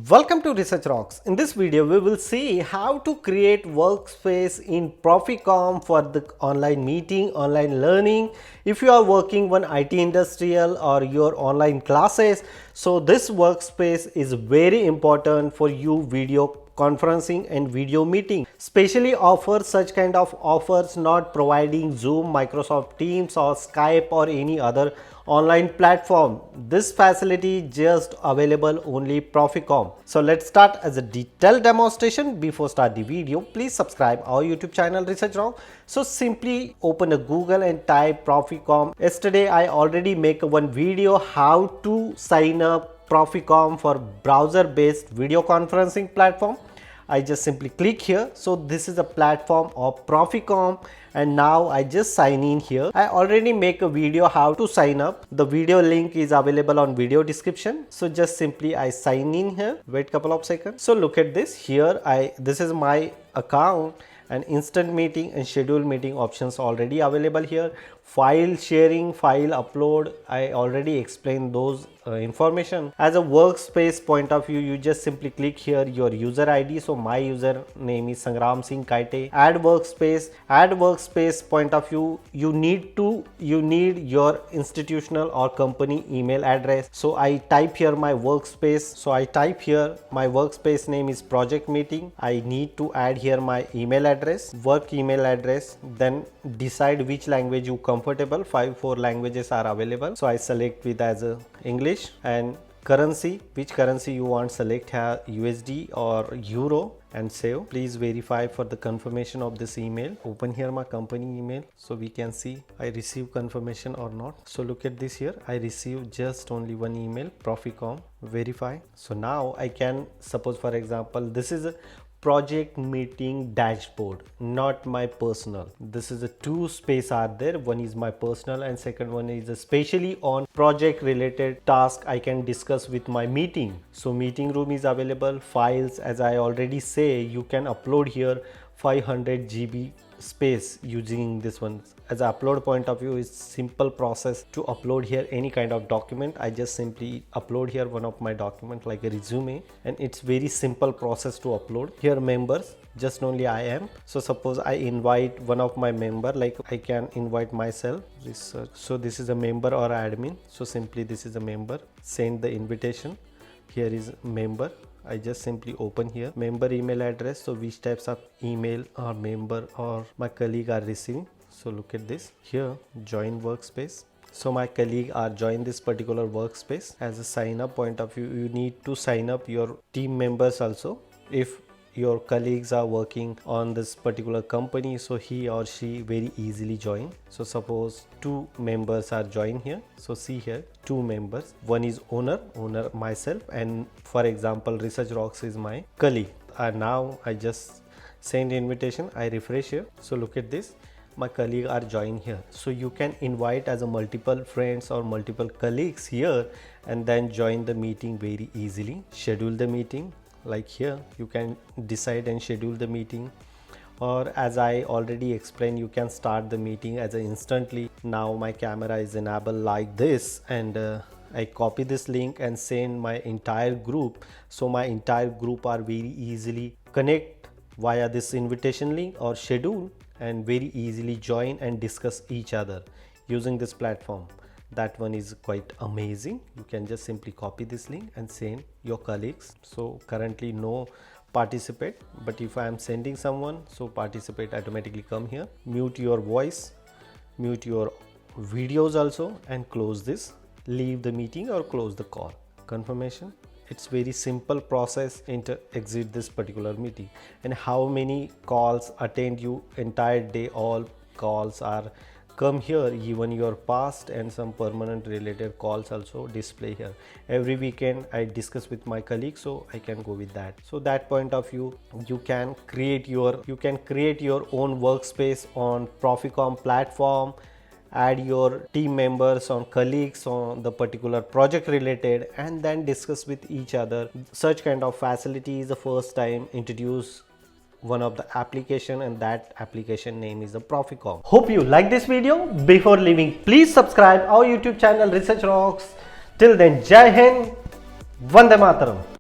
Welcome to Research Rocks. In this video, we will see how to create workspace in Proficonf for the online meeting, online learning. If you are working on IT industrial or your online classes, so this workspace is very important for you video conferencing and video meeting. Specially offer such kind of offers not providing Zoom, Microsoft Teams or Skype or any other online platform. This facility just available only Proficonf. So let's start as a detailed demonstration. Before start the video, please subscribe our YouTube channel Research Rock. So simply open a Google and type Proficonf. Yesterday I already make one video how to sign up Proficonf for browser based video conferencing platform. I just simply click here. So this is a platform of Proficonf and now I just sign in here. I already make a video how to sign up. The video link is available on video description. So just simply I sign in here. Wait couple of seconds. So look at this here. This is my account and instant meeting and scheduled meeting options already available here. File sharing, file upload, I already explained those information. As a workspace point of view, you just simply click here your user ID. So my user name is Sangram Singh Kaite. Add workspace point of view, you need your institutional or company email address. So I type here my workspace. So I type here my workspace name is project meeting. I need to add here my email address, work email address, then decide which language you comfortable. 4 languages are available. So I select with as a English, and currency, which currency you want, select here USD or Euro and save. Please verify for the confirmation of this email. Open here my company email so we can see I receive confirmation or not. So look at this here, I receive just only one email, Proficonf, verify. So now I can suppose for example this is a project meeting dashboard, not my personal. This is a 2 space are there. One is my personal and second one is especially on project related task I can discuss with my meeting. So meeting room is available. Files, as I already say, you can upload here 500 GB space using this one. As a upload point of view, is simple process to upload here any kind of document. I just simply upload here one of my document like a resume, and it's very simple process to upload. Here members, just only I am. So suppose I invite one of my member, like I can invite myself, research. So this is a member or admin. So simply this is a member, send the invitation. Here is member. I just simply open here member email address. So which types of email or member or my colleague are receiving. So look at this here, join workspace. So my colleague are join this particular workspace. As a sign up point of view, you need to sign up your team members also. If your colleagues are working on this particular company, so he or she very easily join. So suppose 2 members are join here. So see here 2 members, one is owner myself, and for example Research Rocks is my colleague. And now I just send invitation, I refresh here. So look at this, my colleague are join here. So you can invite as a multiple friends or multiple colleagues here and then join the meeting very easily. Schedule the meeting, like here you can decide and schedule the meeting, or as I already explained, you can start the meeting as a instantly. Now my camera is enabled like this, and I copy this link and send my entire group. So my entire group are very easily connect via this invitation link or schedule and very easily join and discuss each other using this platform. That one is quite amazing. You can just simply copy this link and send your colleagues. So currently no participate, but if I am sending someone, so participate automatically come here. Mute your voice, mute your videos also, and close this. Leave the meeting or close the call. Confirmation. It's very simple process to exit this particular meeting. And how many calls attend you entire day, all calls are come here, even your past and some permanent related calls also display here. Every weekend I discuss with my colleagues, so I can go with that. So that point of view, you can create your own workspace on Proficonf platform. Add your team members or colleagues on the particular project related and then discuss with each other. Such kind of facility is the first time introduced one of the application, and that application name is the Proficonf. Hope you like this video. Before leaving, please subscribe our YouTube channel Research Rocks. Till then, Jai Hind, Vande Mataram.